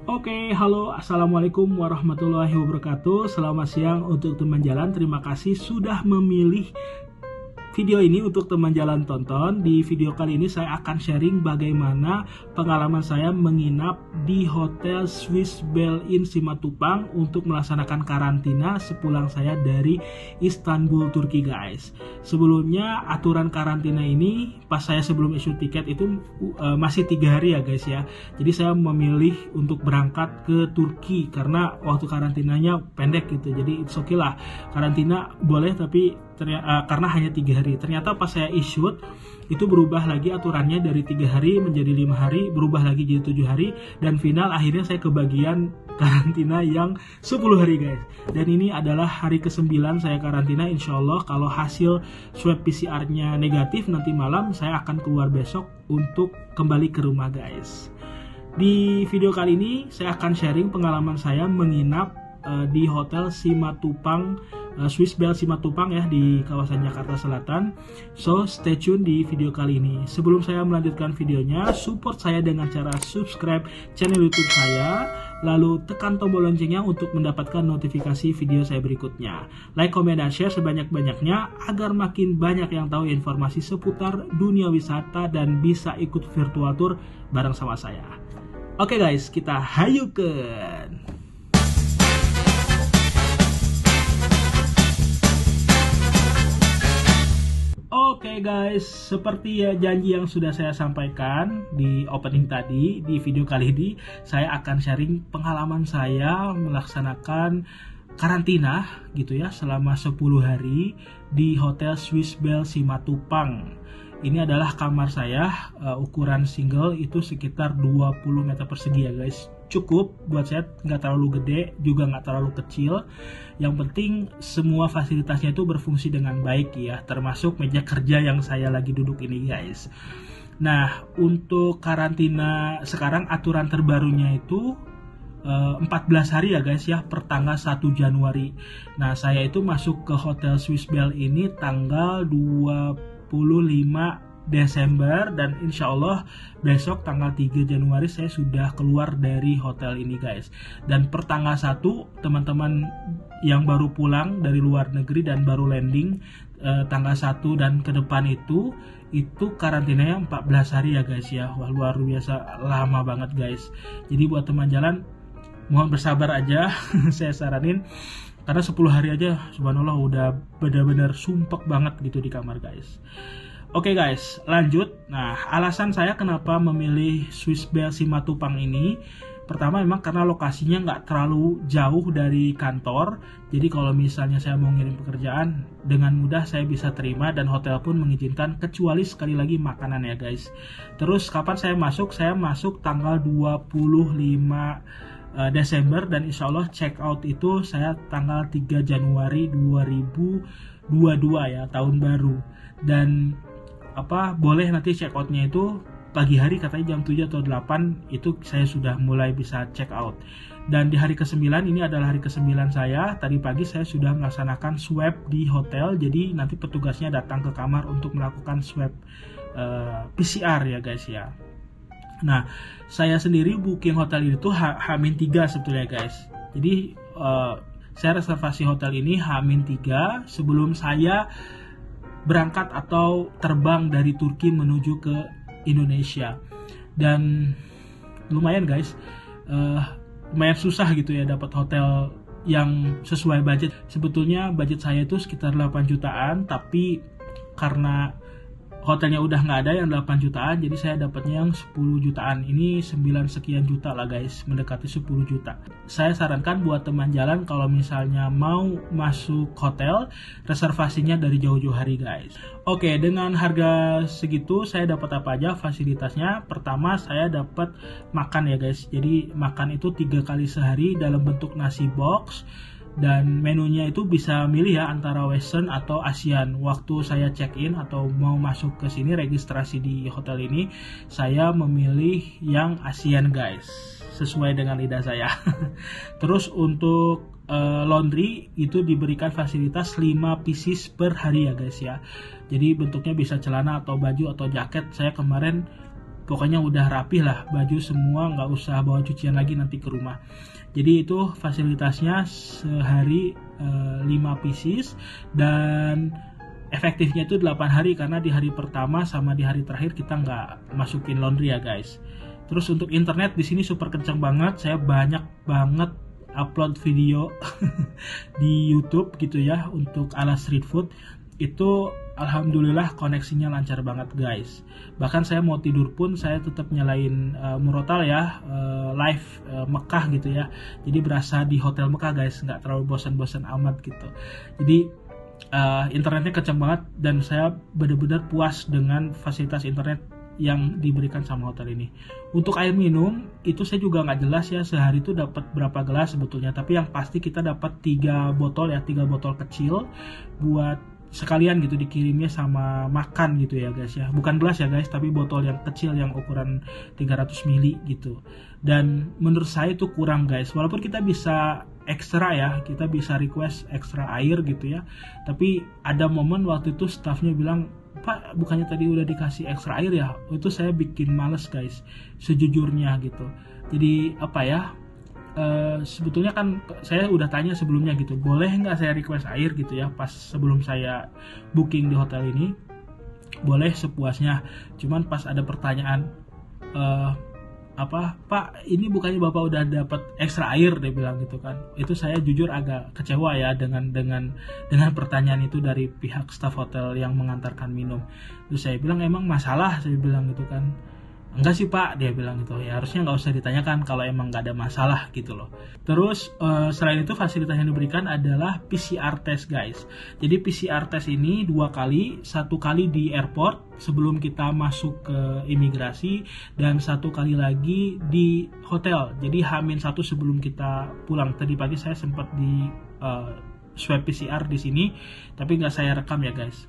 Oke, halo, assalamualaikum warahmatullahi wabarakatuh. Selamat siang untuk teman jalan. Terima kasih sudah memilih video ini untuk teman jalan tonton. Di video kali ini saya akan sharing bagaimana pengalaman saya menginap di Hotel Swiss Bell Inn Simatupang untuk melaksanakan karantina sepulang saya dari Istanbul, Turki, guys. Sebelumnya aturan karantina ini pas saya sebelum issue tiket itu masih 3 hari ya guys ya. Jadi saya memilih untuk berangkat ke Turki karena waktu karantinanya pendek gitu. Jadi it's okay lah, karantina boleh tapi karena hanya 3 hari. Ternyata pas saya issue itu berubah lagi aturannya dari 3 hari menjadi 5 hari, berubah lagi jadi 7 hari, dan final akhirnya saya kebagian karantina yang 10 hari guys. Dan ini adalah hari ke-9 saya karantina. Insya Allah kalau hasil swab PCR-nya negatif nanti malam saya akan keluar besok untuk kembali ke rumah guys. Di video kali ini saya akan sharing pengalaman saya menginap di Hotel Simatupang, Swiss Bell Simatupang ya, di kawasan Jakarta Selatan. So stay tune di video kali ini. Sebelum saya melanjutkan videonya, support saya dengan cara subscribe channel YouTube saya, lalu tekan tombol loncengnya untuk mendapatkan notifikasi video saya berikutnya. Like, comment, dan share sebanyak-banyaknya agar makin banyak yang tahu informasi seputar dunia wisata dan bisa ikut virtual tour bareng sama saya. Oke guys, kita hayukeun. Oke guys, seperti ya janji yang sudah saya sampaikan di opening tadi, di video kali ini saya akan sharing pengalaman saya melaksanakan karantina gitu ya selama 10 hari di Hotel Swiss Bell Simatupang. Ini adalah kamar saya, ukuran single itu sekitar 20 meter persegi ya guys. Cukup buat saya, nggak terlalu gede juga nggak terlalu kecil. Yang penting semua fasilitasnya itu berfungsi dengan baik ya, termasuk meja kerja yang saya lagi duduk ini guys. Nah, untuk karantina sekarang aturan terbarunya itu 14 hari ya guys ya, per tanggal 1 Januari. Nah, saya itu masuk ke Hotel Swiss Bell ini tanggal 25 Desember, dan insya Allah besok tanggal 3 Januari saya sudah keluar dari hotel ini guys. Dan per tanggal 1 teman-teman yang baru pulang dari luar negeri dan baru landing tanggal 1 dan ke depan itu karantinanya 14 hari ya guys ya. Wah, luar biasa lama banget guys. Jadi buat teman jalan mohon bersabar aja. Saya saranin karena 10 hari aja subhanallah udah benar-benar sumpek banget gitu di kamar guys. Oke guys, lanjut. Nah, alasan saya kenapa memilih Swiss Bell Simatupang ini, pertama memang karena lokasinya nggak terlalu jauh dari kantor. Jadi kalau misalnya saya mau ngirim pekerjaan, dengan mudah saya bisa terima dan hotel pun mengizinkan, kecuali sekali lagi makanan ya guys. Terus kapan saya masuk? Saya masuk tanggal 25 Desember dan insya Allah check out itu saya tanggal 3 Januari 2022 ya, tahun baru. Dan boleh nanti check outnya itu pagi hari, katanya jam 7 atau 8 itu saya sudah mulai bisa check out. Dan di hari ke-9 ini adalah hari ke-9 saya. Tadi pagi saya sudah melaksanakan swab di hotel. Jadi nanti petugasnya datang ke kamar untuk melakukan swab PCR ya guys ya. Nah, saya sendiri booking hotel itu H-3 sebetulnya guys. Jadi saya reservasi hotel ini H-3 sebelum saya berangkat atau terbang dari Turki menuju ke Indonesia. Dan lumayan guys, lumayan susah gitu ya dapat hotel yang sesuai budget. Sebetulnya budget saya itu sekitar 8 jutaan, tapi karena hotelnya udah nggak ada yang 8 jutaan, jadi saya dapatnya yang 10 jutaan. Ini 9 sekian juta lah guys, mendekati 10 juta. Saya sarankan buat teman jalan kalau misalnya mau masuk hotel, reservasinya dari jauh-jauh hari guys. Oke, dengan harga segitu saya dapat apa aja fasilitasnya? Pertama, saya dapat makan ya guys. Jadi makan itu 3 kali sehari dalam bentuk nasi box. Dan menunya itu bisa milih ya antara Western atau Asian. Waktu saya check-in atau mau masuk ke sini registrasi di hotel ini, saya memilih yang Asian guys, sesuai dengan lidah saya. Terus untuk laundry itu diberikan fasilitas 5 pieces per hari ya guys ya. Jadi bentuknya bisa celana atau baju atau jaket. Saya kemarin pokoknya udah rapih lah, baju semua nggak usah bawa cucian lagi nanti ke rumah. Jadi itu fasilitasnya sehari 5 pieces dan efektifnya itu 8 hari karena di hari pertama sama di hari terakhir kita nggak masukin laundry ya guys. Terus untuk internet di sini super kencang banget, saya banyak banget upload video di YouTube gitu ya untuk ala street food. Itu alhamdulillah koneksinya lancar banget guys. Bahkan saya mau tidur pun saya tetap nyalain murotal ya, live Mekah gitu ya. Jadi berasa di hotel Mekah guys, nggak terlalu bosan-bosan amat gitu. Jadi internetnya kencang banget dan saya benar-benar puas dengan fasilitas internet yang diberikan sama hotel ini. Untuk air minum itu saya juga nggak jelas ya sehari itu dapat berapa gelas sebetulnya, tapi yang pasti kita dapat 3 botol ya, 3 botol kecil buat sekalian gitu dikirimnya sama makan gitu ya guys ya, bukan gelas ya guys tapi botol yang kecil yang ukuran 300 ml gitu. Dan menurut saya itu kurang guys, walaupun kita bisa ekstra ya, kita bisa request ekstra air gitu ya, tapi ada momen waktu itu staffnya bilang, Pak bukannya tadi udah dikasih ekstra air ya. Itu saya bikin males guys sejujurnya gitu. Jadi apa ya, sebetulnya kan saya udah tanya sebelumnya gitu, boleh nggak saya request air gitu ya pas sebelum saya booking di hotel ini. Boleh sepuasnya, cuman pas ada pertanyaan Pak ini bukannya Bapak udah dapat ekstra air, dia bilang gitu kan. Itu saya jujur agak kecewa ya dengan pertanyaan itu dari pihak staf hotel yang mengantarkan minum. Terus saya bilang emang masalah, saya bilang gitu kan. Enggak sih Pak, dia bilang gitu. Ya harusnya nggak usah ditanyakan kalau emang nggak ada masalah gitu loh. Terus selain itu fasilitas yang diberikan adalah PCR test guys. Jadi PCR test ini 2 kali, 1 kali di airport sebelum kita masuk ke imigrasi dan 1 kali lagi di hotel. Jadi H-1 sebelum kita pulang. Tadi pagi saya sempat di swab PCR di sini, tapi nggak saya rekam ya guys.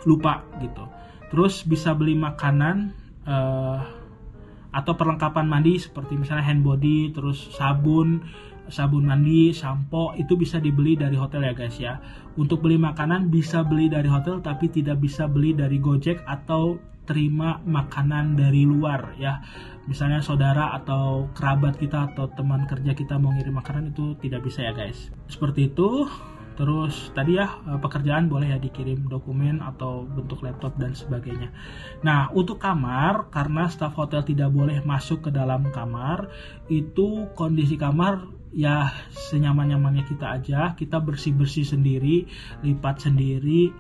Lupa gitu. Terus bisa beli makanan atau perlengkapan mandi seperti misalnya hand body, terus sabun mandi, sampo, itu bisa dibeli dari hotel ya guys ya. Untuk beli makanan bisa beli dari hotel tapi tidak bisa beli dari Gojek atau terima makanan dari luar ya. Misalnya saudara atau kerabat kita atau teman kerja kita mau ngirim makanan itu tidak bisa ya guys. Seperti itu. Terus tadi ya pekerjaan boleh ya dikirim dokumen atau bentuk laptop dan sebagainya. Nah untuk kamar, karena staf hotel tidak boleh masuk ke dalam kamar, itu kondisi kamar ya senyaman-nyamannya kita aja. Kita bersih-bersih sendiri, lipat sendiri,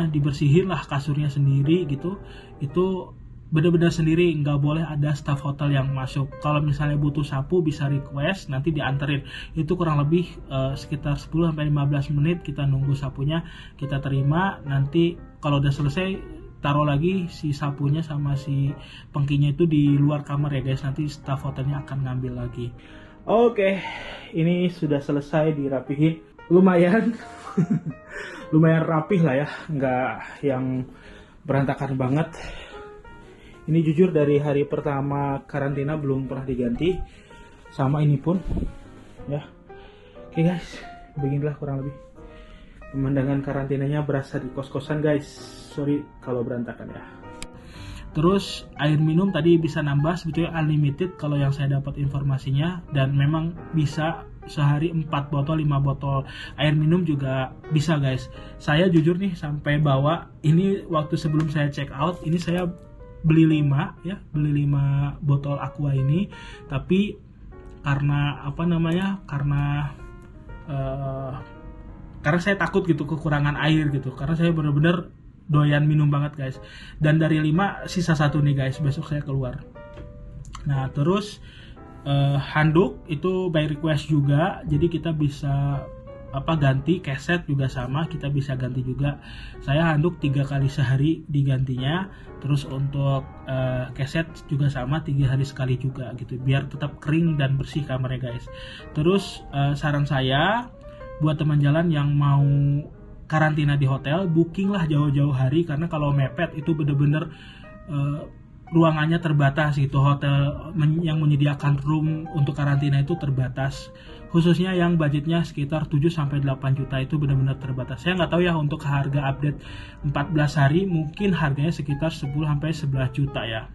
dibersihin lah kasurnya sendiri gitu. Itu benar-benar sendiri, nggak boleh ada staf hotel yang masuk. Kalau misalnya butuh sapu bisa request, nanti dianterin. Itu kurang lebih sekitar 10-15 menit kita nunggu sapunya, kita terima. Nanti kalau udah selesai taruh lagi si sapunya sama si pengkinya itu di luar kamar ya guys. Nanti staf hotelnya akan ngambil lagi. Oke, ini sudah selesai dirapihin. Lumayan lumayan rapih lah ya, nggak yang berantakan banget. Ini jujur dari hari pertama karantina belum pernah diganti. Sama ini pun ya. Oke guys, beginilah kurang lebih pemandangan karantinanya berasa di kos-kosan guys. Sorry kalau berantakan ya. Terus air minum tadi bisa nambah, sebetulnya unlimited kalau yang saya dapat informasinya. Dan memang bisa sehari 4 botol, 5 botol air minum juga bisa guys. Saya jujur nih sampai bawa ini waktu sebelum saya check out, ini saya beli 5 botol aqua ini, tapi karena karena saya takut gitu kekurangan air gitu, karena saya benar-benar doyan minum banget guys. Dan dari 5 sisa 1 nih guys, besok saya keluar. Nah terus handuk itu by request juga, jadi kita bisa ganti. Keset juga sama, kita bisa ganti juga. Saya handuk 3 kali sehari digantinya. Terus untuk keset juga sama, 3 hari sekali juga gitu, biar tetap kering dan bersih kamarnya guys. Terus saran saya buat teman jalan yang mau karantina di hotel, booking lah jauh-jauh hari, karena kalau mepet itu bener-bener ruangannya terbatas gitu. Hotel yang menyediakan room untuk karantina itu terbatas. Khususnya yang budgetnya sekitar 7-8 juta itu benar-benar terbatas. Saya nggak tahu ya untuk harga update 14 hari, mungkin harganya sekitar 10-11 juta ya.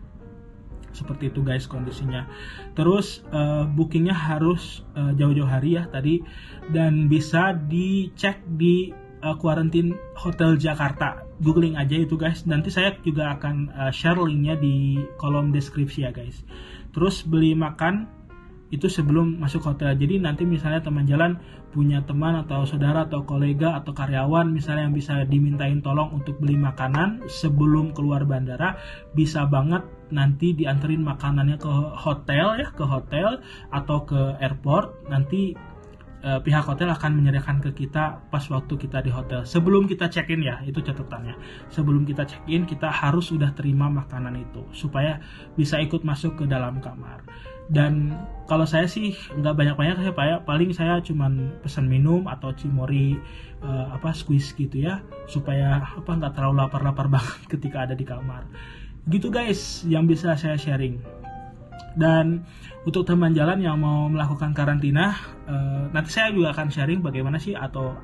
Seperti itu guys kondisinya. Terus bookingnya harus jauh-jauh hari ya tadi, dan bisa dicek di Quarantine Hotel Jakarta. Googling aja itu guys. Nanti saya juga akan share linknya di kolom deskripsi ya guys. Terus beli makan itu sebelum masuk hotel. Jadi nanti misalnya teman jalan punya teman atau saudara atau kolega atau karyawan misalnya yang bisa dimintain tolong untuk beli makanan sebelum keluar bandara, bisa banget nanti dianterin makanannya ke hotel ya, ke hotel atau ke airport. Nanti pihak hotel akan menyediakan ke kita pas waktu kita di hotel. Sebelum kita check-in ya, itu catatannya. Sebelum kita check-in, kita harus sudah terima makanan itu supaya bisa ikut masuk ke dalam kamar. Dan kalau saya sih nggak banyak-banyak, paling saya cuman pesan minum atau cimori squeeze gitu ya, supaya nggak terlalu lapar-lapar banget ketika ada di kamar. Gitu guys yang bisa saya sharing. Dan untuk teman jalan yang mau melakukan karantina, nanti saya juga akan sharing bagaimana sih atau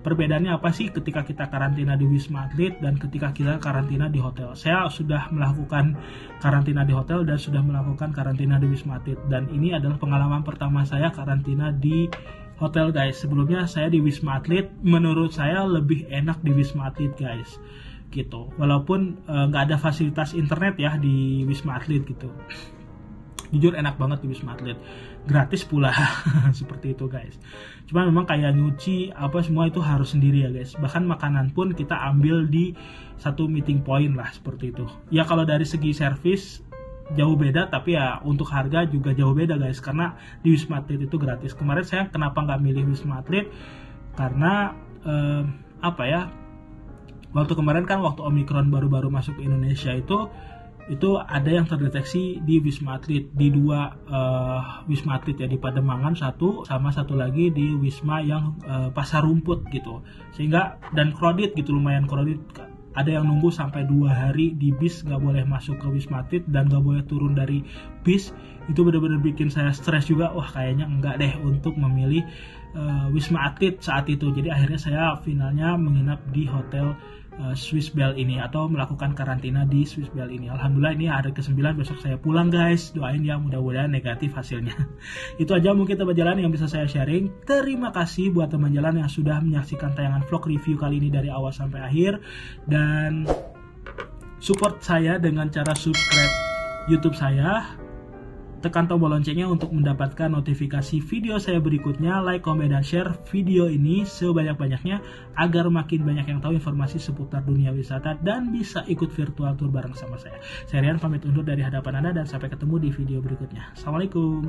perbedaannya apa sih ketika kita karantina di Wisma Atlet dan ketika kita karantina di hotel. Saya sudah melakukan karantina di hotel dan sudah melakukan karantina di Wisma Atlet, dan ini adalah pengalaman pertama saya karantina di hotel guys. Sebelumnya saya di Wisma Atlet, menurut saya lebih enak di Wisma Atlet guys gitu. Walaupun nggak ada fasilitas internet ya di Wisma Atlet gitu. Jujur enak banget di Wisma Atlet, gratis pula seperti itu guys. Cuma memang kayak nyuci semua itu harus sendiri ya guys. Bahkan makanan pun kita ambil di satu meeting point lah seperti itu. Ya kalau dari segi servis jauh beda, tapi ya untuk harga juga jauh beda guys, karena di Wisma Atlet itu gratis. Kemarin saya kenapa nggak milih Wisma Atlet, karena waktu kemarin kan waktu Omicron baru-baru masuk ke Indonesia itu ada yang terdeteksi di Wisma Atlet, di dua Wisma Atlet ya, di Pademangan satu sama satu lagi di Wisma yang Pasar Rumput gitu. Sehingga dan crowded gitu, lumayan crowded. Ada yang nunggu sampai 2 hari di bis, nggak boleh masuk ke Wisma Atlet dan nggak boleh turun dari bis. Itu benar-benar bikin saya stres juga. Wah kayaknya enggak deh untuk memilih Wisma Atlet saat itu. Jadi akhirnya saya finalnya menginap di hotel Swiss Bell ini atau melakukan karantina di Swiss Bell ini. Alhamdulillah ini hari ke-9, besok saya pulang guys. Doain ya mudah-mudahan negatif hasilnya. Itu aja mungkin teman jalan yang bisa saya sharing. Terima kasih buat teman jalan yang sudah menyaksikan tayangan vlog review kali ini dari awal sampai akhir, dan support saya dengan cara subscribe YouTube saya. Tekan tombol loncengnya untuk mendapatkan notifikasi video saya berikutnya. Like, komen, dan share video ini sebanyak-banyaknya agar makin banyak yang tahu informasi seputar dunia wisata dan bisa ikut virtual tour bareng sama saya. Saya Rian pamit undur dari hadapan Anda dan sampai ketemu di video berikutnya. Assalamualaikum.